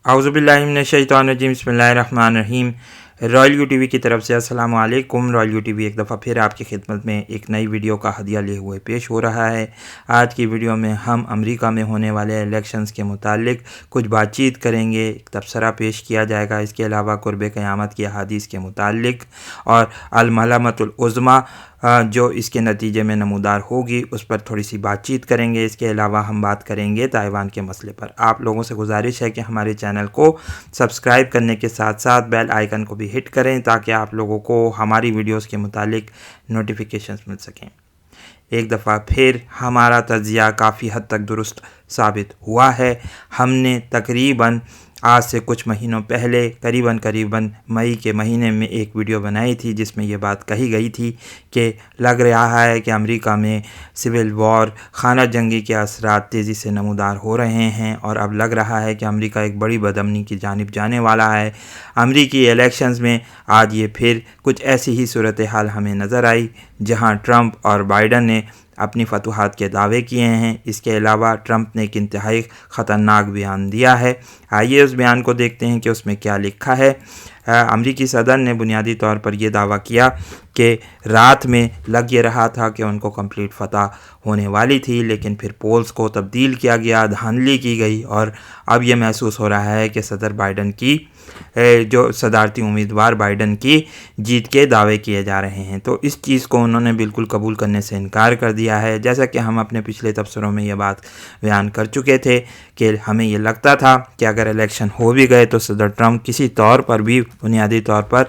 अऊज़ुबिल्लाहि मिनश्शैतानिर्रजीम बिस्मिल्लाहिर्रहमानिर्रहीम। Royal U T V की तरफ से अस्सलाम वालेकुम। रॉयल यू टी वी एक दफ़ा फिर आपकी खिदमत में एक नई वीडियो का हदिया लिए हुए पेश हो रहा है। आज की वीडियो में हम अमेरिका में होने वाले इलेक्शंस के मुतालिक कुछ बातचीत करेंगे, एक तबसरा पेश किया जाएगा। इसके अलावा कुर्ब क़यामत की अहादीस के मुतालिक और अल-मलमतुल उज़्मा जो इसके नतीजे में नमूदार होगी उस पर थोड़ी सी बातचीत करेंगे। इसके अलावा हम बात करेंगे ताइवान के मसले पर। आप लोगों से गुजारिश है कि हमारे चैनल को सब्सक्राइब करने के साथ साथ बेल आइकन को भी हिट करें ताकि आप लोगों को हमारी वीडियोस के मुतालिक नोटिफिकेशंस मिल सकें। एक दफ़ा फिर हमारा तज्ज़िया काफ़ी हद तक दुरुस्त साबित हुआ है। हमने तकरीबन आज से कुछ महीनों पहले करीबन मई के महीने में एक वीडियो बनाई थी जिसमें ये बात कही गई थी कि लग रहा है कि अमेरिका में सिविल वॉर, खाना जंगी के असरात तेज़ी से नमूदार हो रहे हैं और अब लग रहा है कि अमेरिका एक बड़ी बदअमनी की जानिब जाने वाला है। अमेरिकी इलेक्शंस में आज ये फिर कुछ ऐसी ही सूरत हाल हमें नज़र आई जहां ट्रंप और बाइडन ने अपनी फतूहात के दावे किए हैं। इसके अलावा ट्रंप ने एक इंतहाई ख़तरनाक बयान दिया है। आइए उस बयान को देखते हैं कि उसमें क्या लिखा है। अमरीकी सदर ने बुनियादी तौर पर यह दावा किया कि रात में लग ये रहा था कि उनको कंप्लीट फतह होने वाली थी, लेकिन फिर पोल्स को तब्दील किया गया, धांधली की गई और अब ये महसूस हो रहा है कि सदर बाइडन की जो सदारती उम्मीदवार बाइडन की जीत के दावे किए जा रहे हैं। तो इस चीज़ को उन्होंने बिल्कुल कबूल करने से इनकार कर दिया है। जैसा कि हम अपने पिछले तबसरों में ये बात बयान कर चुके थे कि हमें ये लगता था कि अगर इलेक्शन हो भी गए तो सदर ट्रंप किसी तौर पर भी बुनियादी तौर पर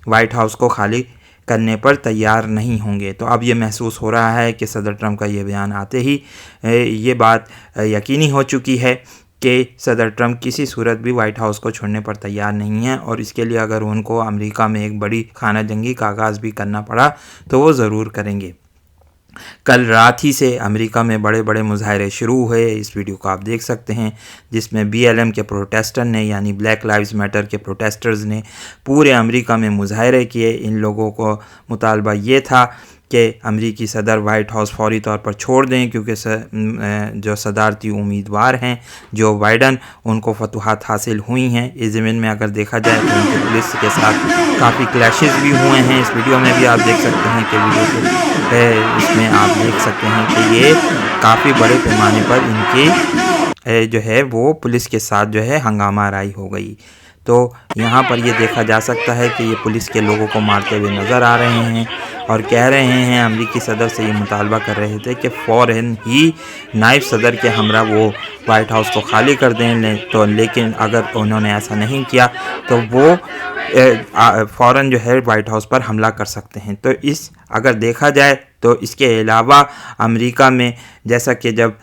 वाइट हाउस को खाली करने पर तैयार नहीं होंगे। तो अब ये महसूस हो रहा है कि सदर ट्रंप का ये बयान आते ही ये बात यकीनी हो चुकी है कि सदर ट्रंप किसी सूरत भी वाइट हाउस को छोड़ने पर तैयार नहीं है और इसके लिए अगर उनको अमेरिका में एक बड़ी खाना जंगी का आगाज़ भी करना पड़ा तो वो ज़रूर करेंगे। कल रात ही से अमेरिका में बड़े बड़े मुजाहरे शुरू हुए। इस वीडियो को आप देख सकते हैं जिसमें BLM के प्रोटेस्टर ने यानी ब्लैक लाइव्स मैटर के प्रोटेस्टर्स ने पूरे अमेरिका में मुजाहरे किए। इन लोगों को मुतालबा ये था कि अमरीकी सदर वाइट हाउस फौरी तौर पर छोड़ दें क्योंकि जो सदारती उम्मीदवार हैं जो बाइडन, उनको फतूहात हासिल हुई हैं। इस ज़मीन में अगर देखा जाए तो उनकी पुलिस के साथ काफ़ी क्लैशेस भी हुए हैं। इस वीडियो में भी आप देख सकते हैं कि इसमें आप देख सकते हैं कि ये काफ़ी बड़े पैमाने पर इनकी जो है वो पुलिस के साथ जो है हंगामा आराई हो गई। तो यहाँ पर ये देखा जा सकता है कि ये पुलिस के लोगों को मारते हुए नज़र आ रहे हैं और कह रहे हैं, अमरीकी सदर से ये मुतालबा कर रहे थे कि फ़ौरन ही नायब सदर के हमरा वो वाइट हाउस को खाली कर दें। लेकिन अगर उन्होंने ऐसा नहीं किया तो वो फ़ौरन जो है वाइट हाउस पर हमला कर सकते हैं। तो अगर देखा जाए तो इसके अलावा अमेरिका में जैसा कि जब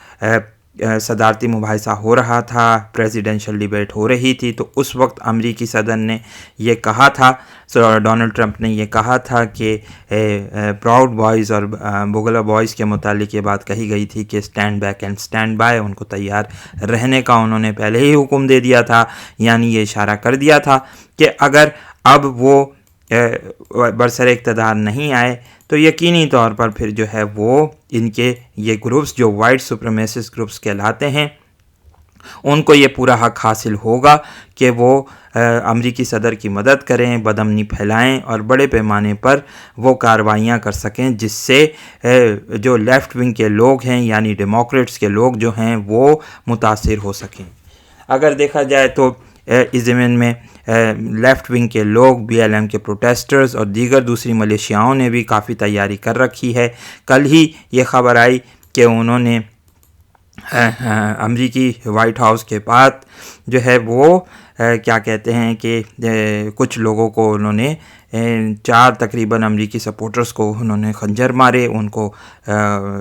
सदारती मुबाहिसा हो रहा था, प्रेसिडेंशियल डिबेट हो रही थी, तो उस वक्त अमरीकी सदर ने ये कहा था, डोनाल्ड ट्रंप ने ये कहा था कि प्राउड बॉयज़ और बुगला बॉयज़ के मुतालिक ये बात कही गई थी कि stand back and stand by, उनको तैयार रहने का उन्होंने पहले ही हुक्म दे दिया था। यानी ये इशारा कर दिया था कि अगर अब वो बरसर इक़्तिदार नहीं आए तो यकीनी तौर पर फिर जो है वो इनके ये ग्रुप्स जो वाइट सुप्रीमेसिस्ट ग्रुप्स कहलाते हैं उनको ये पूरा हक हासिल होगा कि वो अमरीकी सदर की मदद करें, बदअमनी फैलाएं और बड़े पैमाने पर वो कार्रवाइयाँ कर सकें जिससे जो लेफ़्ट विंग के लोग हैं यानी डेमोक्रेट्स के लोग जो हैं वो मुतासिर हो सकें। अगर देखा जाए तो इस ज़मीन में लेफ़्ट विंग के लोग, BLM के प्रोटेस्टर्स और दीगर दूसरी मलेशियाओं ने भी काफ़ी तैयारी कर रखी है। कल ही ये ख़बर आई कि उन्होंने अमरीकी वाइट हाउस के पास जो है वो क्या कहते हैं कि कुछ लोगों को उन्होंने 4 तकरीबन अमरीकी सपोर्टर्स को उन्होंने खंजर मारे, उनको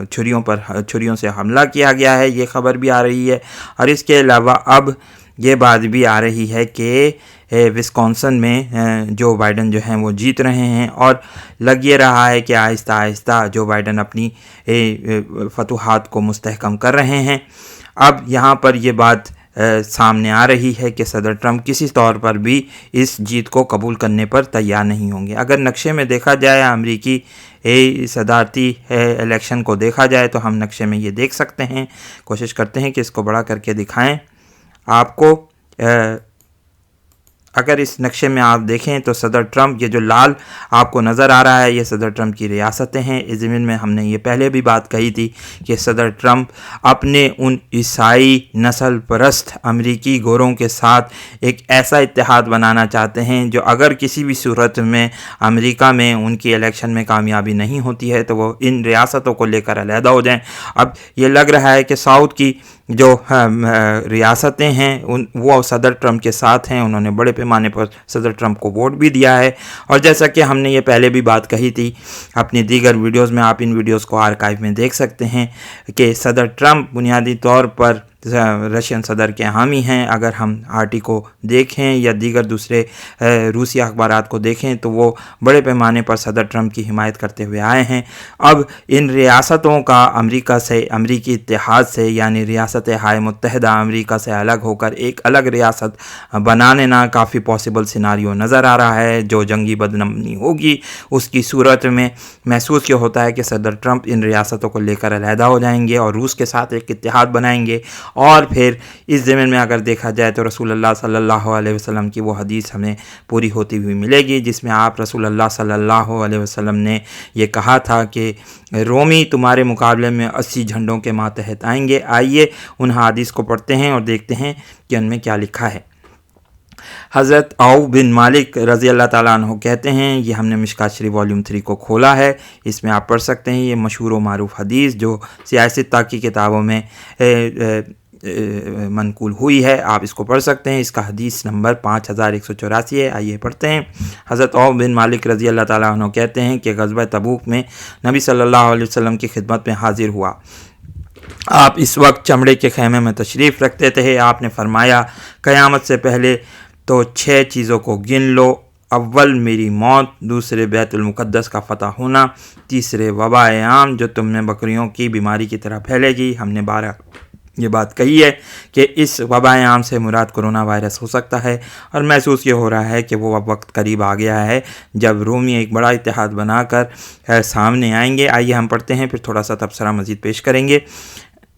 छुरियों से हमला किया गया है, ये ख़बर भी आ रही है। और इसके अलावा अब ये बात भी आ रही है कि विस्कॉन्सन में जो बाइडन जो हैं वो जीत रहे हैं और लग ये रहा है कि आहिस्ता आहिस्ता जो बाइडन अपनी फतूहात को मुस्तहकम कर रहे हैं। अब यहाँ पर ये बात सामने आ रही है कि सदर ट्रंप किसी तौर पर भी इस जीत को कबूल करने पर तैयार नहीं होंगे। अगर नक्शे में देखा जाए, अमरीकी सदारती इलेक्शन को देखा जाए तो हम नक्शे में ये देख सकते हैं। कोशिश करते हैं कि इसको बड़ा करके दिखाएं आपको। अगर इस नक्शे में आप देखें तो सदर ट्रंप, ये जो लाल आपको नज़र आ रहा है, ये सदर ट्रंप की रियासतें हैं। इस ज़मीन में हमने ये पहले भी बात कही थी कि सदर ट्रंप अपने उन ईसाई नस्ल परस्त अमरीकी गोरों के साथ एक ऐसा इत्तेहाद बनाना चाहते हैं जो अगर किसी भी सूरत में अमेरिका में उनकी इलेक्शन में कामयाबी नहीं होती है तो वो इन रियासतों को लेकर अलहदा हो जाएं। अब ये लग रहा है कि साउथ की जो रियासतें हैं वो सदर ट्रंप के साथ हैं। उन्होंने बड़े पैमाने पर सदर ट्रंप को वोट भी दिया है। और जैसा कि हमने ये पहले भी बात कही थी अपनी दीगर वीडियोस में, आप इन वीडियोस को आर्काइव में देख सकते हैं कि सदर ट्रंप बुनियादी तौर पर रशियन सदर के हामी हैं। अगर हम आरटी को देखें या दीगर दूसरे रूसी अखबारात को देखें तो वो बड़े पैमाने पर सदर ट्रंप की हिमायत करते हुए आए हैं। अब इन रियासतों का अमेरिका से, अमरीकी इत्तेहाद से, यानी रियासत हाय मुत्तहदा अमरीका से अलग होकर एक अलग रियासत बनाने ना काफ़ी पॉसिबल सिनारियो नज़र आ रहा है। जो जंगी बदनामी होगी उसकी सूरत में महसूस ये होता है कि सदर ट्रंप इन रियासतों को लेकर अलहदा हो जाएंगे और रूस के साथ एक इत्तेहाद बनाएंगे। और फिर इस ज़मीन में अगर देखा जाए तो रसूलुल्लाह सल्लल्लाहु अलैहि वसल्लम की वो हदीस हमें पूरी होती हुई मिलेगी जिसमें आप रसूलुल्लाह सल्लल्लाहु अलैहि वसल्लम ने ये कहा था कि रोमी तुम्हारे मुकाबले में 80 झंडों के मातहत आएंगे। आइए उन हदीस को पढ़ते हैं और देखते हैं कि उनमें क्या लिखा है। हज़रत औफ बिन मालिक रज़ी अल्लाह ताला अन्हु कहते हैं, ये हमने मिशकात शरीफ वॉल्यूम 3 को खोला है, इसमें आप पढ़ सकते हैं। ये मशहूर व मारूफ हदीस जो सियासत की किताबों में मनकूल हुई है, आप इसको पढ़ सकते हैं। इसका हदीस नंबर 5184 है। आइए पढ़ते हैं। हज़रत औफ बिन मालिक रज़ी अल्लाह ताला अन्हु कहते हैं कि ग़ज़वा तबूक में नबी सल्लल्लाहु अलैहि वसल्लम की खिदमत में हाजिर हुआ। आप इस वक्त चमड़े के खेमे में तशरीफ़ रखते थे। आपने फरमाया, क़यामत से पहले तो 6 चीज़ों को गिन लो। अव्वल मेरी मौत, दूसरे बैतुल मुक़द्दस का फ़तह होना, तीसरे वबाए आम जो तुम में बकरियों की बीमारी की तरह फैलेगी। हमने 12 ये बात कही है कि इस वबाए आम से मुराद कोरोना वायरस हो सकता है और महसूस ये हो रहा है कि वो अब वक्त करीब आ गया है जब रोमी एक बड़ा इत्तेहाद बनाकर सामने आएंगे। आइए हम पढ़ते हैं, फिर थोड़ा सा तबसरा मज़ीद पेश करेंगे।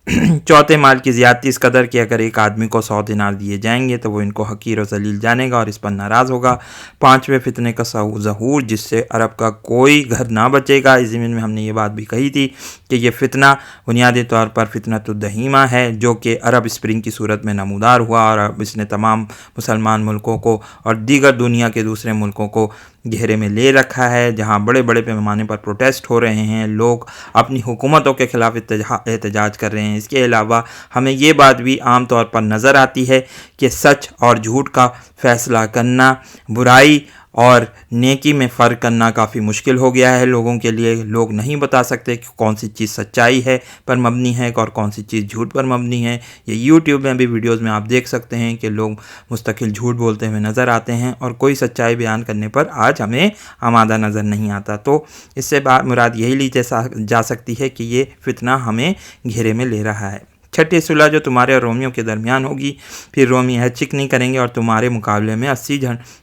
चौथे माल की ज़्यादती इस कदर कि अगर एक आदमी को 100 दिनार दिए जाएंगे तो वो इनको हकीर और जलील जानेगा और इस पर नाराज़ होगा। 5वें फितने का ज़हूर जिससे अरब का कोई घर ना बचेगा। इस ज़मीन में हमने ये बात भी कही थी कि ये फितना बुनियादी तौर पर फितनतुद्दहीमा है जो कि अरब स्प्रिंग की सूरत में नमूदार हुआ और अब इसने तमाम मुसलमान मुल्कों को और दीगर दुनिया के दूसरे मुल्कों को घेरे में ले रखा है, जहां बड़े बड़े पैमाने पर प्रोटेस्ट हो रहे हैं। लोग अपनी हुकूमतों के ख़िलाफ़ एहतजाज कर रहे हैं। इसके अलावा हमें ये बात भी आम तौर पर नज़र आती है कि सच और झूठ का फ़ैसला करना, बुराई और नेकी में फ़र्क करना काफ़ी मुश्किल हो गया है लोगों के लिए। लोग नहीं बता सकते कि कौन सी चीज़ सच्चाई है पर मबनी है और कौन सी चीज़ झूठ पर मबनी है। ये यूट्यूब में भी वीडियोस में आप देख सकते हैं कि लोग मुस्तकिल झूठ बोलते हुए नज़र आते हैं और कोई सच्चाई बयान करने पर आज हमें आमादा नज़र नहीं आता। तो इससे मुराद यही ली जा सकती है कि ये फितना हमें घेरे में ले रहा है। छठी सुलह जो तुम्हारे और रोमियों के दरमियान होगी, फिर रोमी हैचिक नहीं करेंगे और तुम्हारे मुकाबले में 80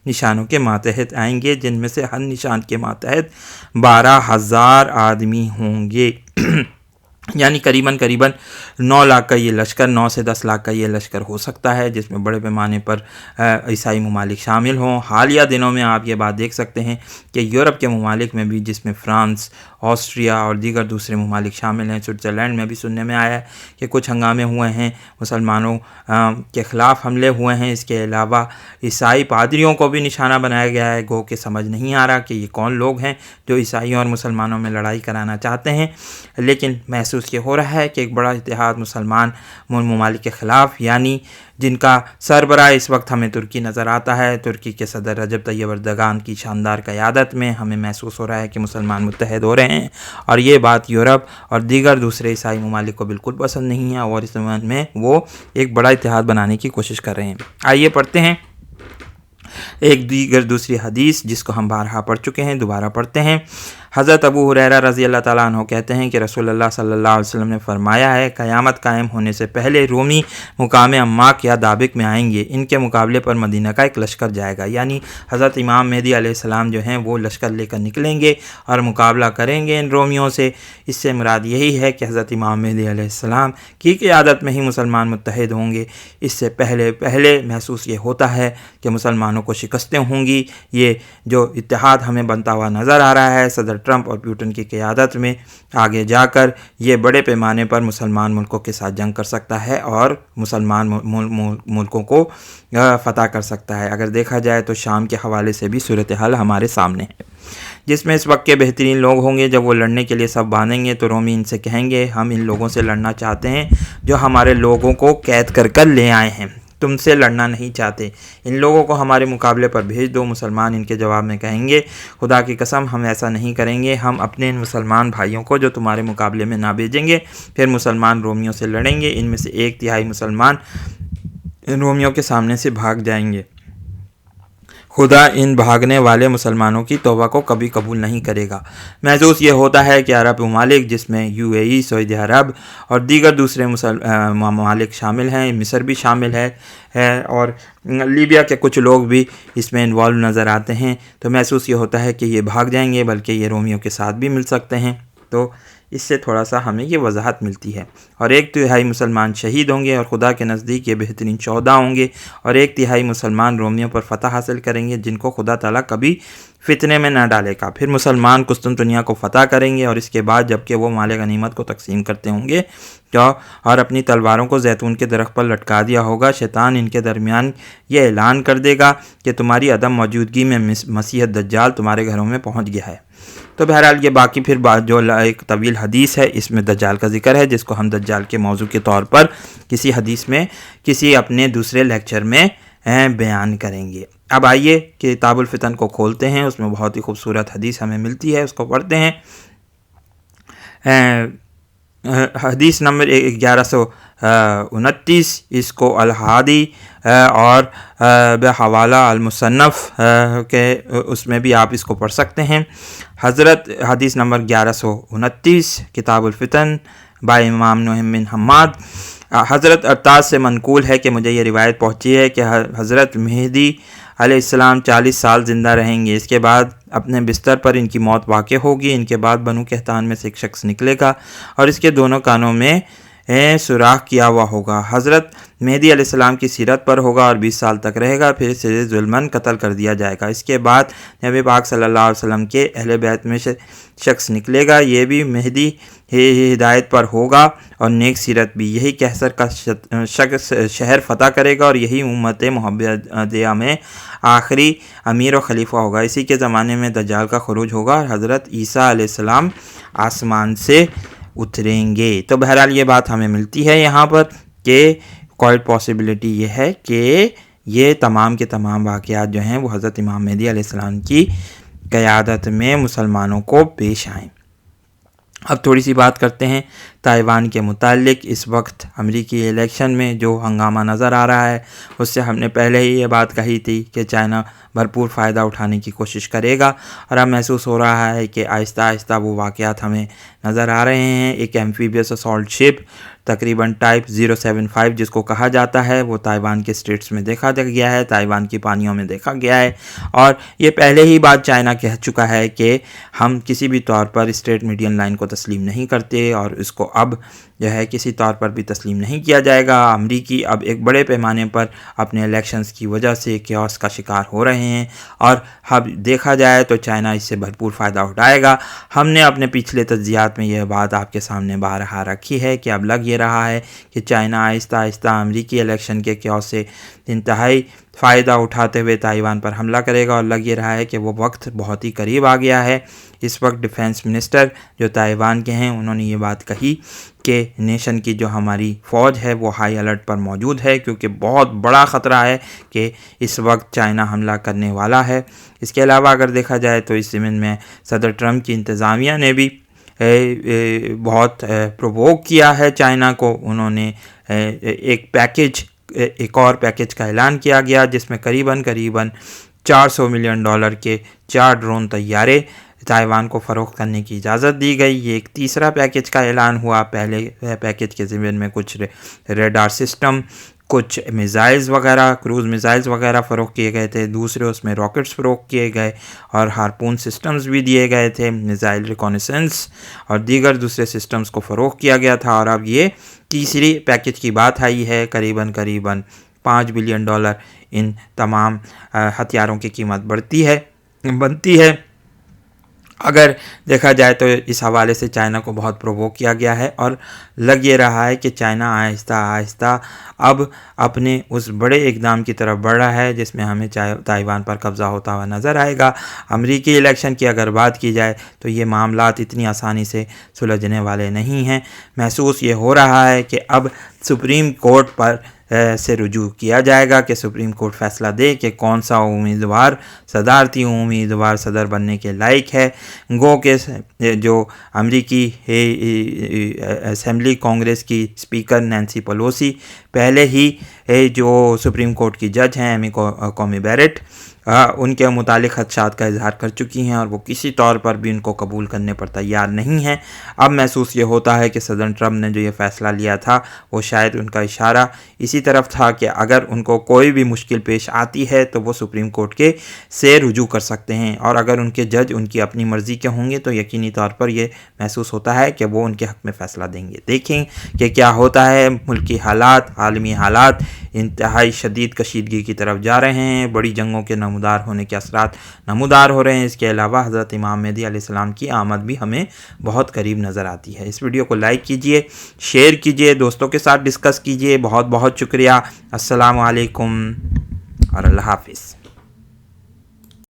निशानों के मातहत आएंगे जिनमें से हर निशान के मातहत 12,000 आदमी होंगे। यानी करीबन 9 लाख का ये लश्कर, 9 से 10 लाख का ये लश्कर हो सकता है जिसमें बड़े पैमाने पर ईसाई ममालिक शामिल हों। हालिया दिनों में आप ये बात देख सकते हैं कि यूरोप के ममालिक में भी, जिसमें फ़्रांस, ऑस्ट्रिया और दीगर दूसरे ममालिक शामिल हैं, स्विट्ज़रलैंड में भी सुनने में आया है कि कुछ हंगामे हुए हैं, मुसलमानों के ख़िलाफ़ हमले हुए हैं। इसके अलावा ईसाई पादरियों को भी निशाना बनाया गया है। गो के समझ नहीं आ रहा कि ये कौन लोग हैं जो ईसाइयों और मुसलमानों में लड़ाई कराना चाहते हैं, लेकिन महसूस ये हो रहा है कि एक बड़ा इत्तेहाद मुसलमान ममालिक के ख़िलाफ़, यानी जिनका सरबराह इस वक्त हमें तुर्की नज़र आता है। तुर्की के सदर रजब तैयब एर्दोगान की शानदार क़यादत में हमें महसूस हो रहा है कि मुसलमान मुत्तहद हो रहे हैं और ये बात यूरोप और दीगर दूसरे ईसाई ममालिक को बिल्कुल पसंद नहीं है और इस ज़माने में वो एक बड़ा इत्तेहाद बनाने की कोशिश कर रहे हैं। आइए पढ़ते हैं एक दीगर दूसरी हदीस जिसको हम बारहा पढ़ चुके हैं, दोबारा पढ़ते हैं। حضرت ابو ہریرہ رضی اللہ تعالیٰ عنہ کہتے ہیں کہ رسول اللہ صلی اللہ علیہ وسلم نے فرمایا ہے قیامت قائم ہونے سے پہلے رومی مقام اماک یا دابق میں آئیں گے، ان کے مقابلے پر مدینہ کا ایک لشکر جائے گا، یعنی حضرت امام مہدی علیہ السلام جو ہیں وہ لشکر لے کر نکلیں گے اور مقابلہ کریں گے ان رومیوں سے۔ اس سے مراد یہی ہے کہ حضرت امام مہدی علیہ السلام کی قیادت میں ہی مسلمان متحد ہوں گے۔ اس سے پہلے محسوس یہ ہوتا ہے کہ مسلمانوں کو شکستیں ہوں گی۔ یہ جو اتحاد ہمیں بنتا ہوا نظر آ رہا ہے صدر ٹرمپ اور پیوٹن کی قیادت میں، آگے جا کر یہ بڑے پیمانے پر مسلمان ملکوں کے ساتھ جنگ کر سکتا ہے اور مسلمان ملکوں کو فتح کر سکتا ہے۔ اگر دیکھا جائے تو شام کے حوالے سے بھی صورتحال ہمارے سامنے ہے، جس میں اس وقت کے بہترین لوگ ہوں گے۔ جب وہ لڑنے کے لیے سب باندھیں گے تو رومی ان سے کہیں گے ہم ان لوگوں سے لڑنا چاہتے ہیں جو ہمارے لوگوں کو قید کر لے آئے ہیں، تم سے لڑنا نہیں چاہتے، ان لوگوں کو ہمارے مقابلے پر بھیج دو۔ مسلمان ان کے جواب میں کہیں گے خدا کی قسم ہم ایسا نہیں کریں گے، ہم اپنے ان مسلمان بھائیوں کو جو تمہارے مقابلے میں نہ بھیجیں گے۔ پھر مسلمان رومیوں سے لڑیں گے، ان میں سے 1/3 مسلمان رومیوں کے سامنے سے بھاگ جائیں گے۔ خدا ان بھاگنے والے مسلمانوں کی توبہ کو کبھی قبول نہیں کرے گا۔ محسوس یہ ہوتا ہے کہ عرب ممالک جس میں UAE، سعودی عرب اور دیگر دوسرے ممالک شامل ہیں، مصر بھی شامل ہے اور لیبیا کے کچھ لوگ بھی اس میں انوالو نظر آتے ہیں، تو محسوس یہ ہوتا ہے کہ یہ بھاگ جائیں گے، بلکہ یہ رومیوں کے ساتھ بھی مل سکتے ہیں۔ تو اس سے تھوڑا سا ہمیں یہ وضاحت ملتی ہے۔ اور 1/3 مسلمان شہید ہوں گے اور خدا کے نزدیک یہ بہترین 14 ہوں گے، اور 1/3 مسلمان رومیوں پر فتح حاصل کریں گے جن کو خدا تعالیٰ کبھی فتنے میں نہ ڈالے گا۔ پھر مسلمان قسطنطنیہ کو فتح کریں گے، اور اس کے بعد جب کہ وہ مال غنیمت کو تقسیم کرتے ہوں گے اور اپنی تلواروں کو زیتون کے درخت پر لٹکا دیا ہوگا، شیطان ان کے درمیان یہ اعلان کر دے گا کہ تمہاری عدم موجودگی میں مسیح دجال تمہارے گھروں میں پہنچ گیا ہے۔ تو بہرحال یہ باقی پھر جو ایک طویل حدیث ہے اس میں دجال کا ذکر ہے، جس کو ہم دجال کے موضوع کے طور پر کسی حدیث میں کسی اپنے دوسرے لیکچر میں بیان کریں گے۔ اب آئیے کتاب الفتن کو کھولتے ہیں، اس میں بہت ہی خوبصورت حدیث ہمیں ملتی ہے، اس کو پڑھتے ہیں۔ حدیث نمبر 1129، اس کو الہادی اور بحوالہ المصنف کے اس میں بھی آپ اس کو پڑھ سکتے ہیں۔ حدیث نمبر 1129 کتاب الفتن بائی امام نعیم بن حماد۔ حضرت عطاس سے منقول ہے کہ مجھے یہ روایت پہنچی ہے کہ حضرت مہدی علیہ السلام 40 سال زندہ رہیں گے، اس کے بعد اپنے بستر پر ان کی موت واقع ہوگی۔ ان کے بعد بنو کہتان میں سے ایک شخص نکلے گا اور اس کے دونوں کانوں میں سوراخ کیا ہوا ہوگا، حضرت مہدی علیہ السلام کی سیرت پر ہوگا اور 20 سال تک رہے گا، پھر اسے ظلماً قتل کر دیا جائے گا۔ اس کے بعد نبی پاک صلی اللہ علیہ وسلم کے اہل بیت میں شخص نکلے گا، یہ بھی مہدی ہدایت پر ہوگا اور نیک سیرت بھی، یہی کیسر کا شخص شہر فتح کرے گا اور یہی امت محمدیہ میں آخری امیر و خلیفہ ہوگا۔ اسی کے زمانے میں دجال کا خروج ہوگا اور حضرت عیسیٰ علیہ السلام آسمان سے اتریں گے۔ تو بہرحال یہ بات ہمیں ملتی ہے یہاں پر کہ کوائٹ پاسبلٹی یہ ہے کہ یہ تمام کے تمام واقعات جو ہیں وہ حضرت امام مہدی علیہ السلام کی قیادت میں مسلمانوں کو پیش آئیں۔ اب تھوڑی سی بات کرتے ہیں تائیوان کے متعلق۔ اس وقت امریکی الیکشن میں جو ہنگامہ نظر آ رہا ہے اس سے ہم نے پہلے ہی یہ بات کہی تھی کہ چائنا بھرپور فائدہ اٹھانے کی کوشش کرے گا، اور اب محسوس ہو رہا ہے کہ آہستہ آہستہ وہ واقعات ہمیں نظر آ رہے ہیں۔ ایک ایمفیبیس اسالٹ شپ تقریباً ٹائپ 075 جس کو کہا جاتا ہے وہ تائیوان کے اسٹریٹس میں دیکھا گیا ہے، تائیوان کی پانیوں میں دیکھا گیا ہے، اور یہ پہلے ہی بات چائنا کہہ چکا ہے کہ ہم کسی بھی طور پر اسٹریٹ میڈین لائن کو تسلیم نہیں کرتے اور اس کو اب جو ہے کسی طور پر بھی تسلیم نہیں کیا جائے گا۔ امریکی اب ایک بڑے پیمانے پر اپنے الیکشنز کی وجہ سے کیوس کا شکار ہو رہے ہیں، اور اب دیکھا جائے تو چائنا اس سے بھرپور فائدہ اٹھائے گا۔ ہم نے اپنے پچھلے تجزیات میں یہ بات آپ کے سامنے بارہا رکھی ہے کہ اب لگ یہ رہا ہے کہ چائنا آہستہ آہستہ امریکی الیکشن کے کیوس سے انتہائی فائدہ اٹھاتے ہوئے تائیوان پر حملہ کرے گا، اور لگ یہ رہا ہے کہ وہ وقت بہت ہی قریب آ گیا ہے۔ اس وقت ڈیفنس منسٹر جو تائیوان کے ہیں انہوں نے یہ بات کہی کہ نیشن کی جو ہماری فوج ہے وہ ہائی الرٹ پر موجود ہے، کیونکہ بہت بڑا خطرہ ہے کہ اس وقت چائنا حملہ کرنے والا ہے۔ اس کے علاوہ اگر دیکھا جائے تو اس زمین میں صدر ٹرمپ کی انتظامیہ نے بھی بہت پرووک کیا ہے چائنا کو۔ انہوں نے ایک اور پیکج کا اعلان کیا گیا جس میں قریباً $400 ملین کے 4 ڈرون طیارے ताइवान को फ़रोख्त करने की इजाज़त दी गई। ये एक तीसरा पैकेज का ऐलान हुआ। पहले पैकेज के ज़िम्न में कुछ रेडार सिस्टम, कुछ मिज़ाइल्स वगैरह, क्रूज़ मिज़ाइल्स वगैरह फ़रोख्त किए गए थे। दूसरे उसमें रॉकेट्स फ़रोख्त किए गए और हारपून सिस्टम्स भी दिए गए थे। मिज़ाइल रिकॉनेसेंस और दीगर दूसरे सिस्टम्स को फ़रोख्त किया गया था। और अब ये तीसरी पैकेज की बात आई है। करीबन $5 बिलियन इन तमाम हथियारों की कीमत बनती है। अगर देखा जाए तो इस हवाले से चाइना को बहुत प्रोवोक किया गया है और लग ये रहा है कि चाइना आहिस्ता आहिस्ता अब अपने उस बड़े इक़दाम की तरफ बढ़ रहा है जिसमें हमें ताइवान पर कब्ज़ा होता हुआ नज़र आएगा। अमरीकी इलेक्शन की अगर बात की जाए तो ये मामलात इतनी आसानी से सुलझने वाले नहीं हैं। महसूस ये हो रहा है कि अब सुप्रीम कोर्ट पर से रुजू किया जाएगा कि सुप्रीम कोर्ट फैसला दे कि कौन सा उम्मीदवार सदारती उम्मीदवार सदर बनने के लायक है। गो के जो अमरीकी असेंबली कांग्रेस की स्पीकर नैन्सी पेलोसी पहले ही जो सुप्रीम कोर्ट की जज हैं एमी कॉमी बैरेट उनके मुतालिक खदशात का इजहार कर चुकी हैं और वो किसी तौर पर भी उनको कबूल करने पर तैयार नहीं हैं। अब महसूस ये होता है कि सदर ट्रम्प ने जो ये फ़ैसला लिया था वो शायद उनका इशारा इसी तरफ था कि अगर उनको कोई भी मुश्किल पेश आती है तो वो सुप्रीम कोर्ट के से रुजू कर सकते हैं और अगर उनके जज उनकी अपनी मर्ज़ी के होंगे तो यकीनी तौर पर ये महसूस होता है कि वो उनके हक़ में फ़ैसला देंगे। देखें कि क्या होता है। मुल्की हालात, आलमी हालात इंतहाई शदीद कशीदगी की तरफ जा रहे हैं। बड़ी जंगों के नमूदार होने के असरात नमूदार हो रहे हैं। इसके अलावा हज़रत इमाम मेहदी अलैहिस्सलाम की आमद भी हमें बहुत करीब नज़र आती है। इस वीडियो को लाइक कीजिए, शेयर कीजिए, दोस्तों के साथ डिस्कस कीजिए। बहुत बहुत शुक्रिया। अस्सलामु अलैकुम और अल्लाह हाफ़िज़।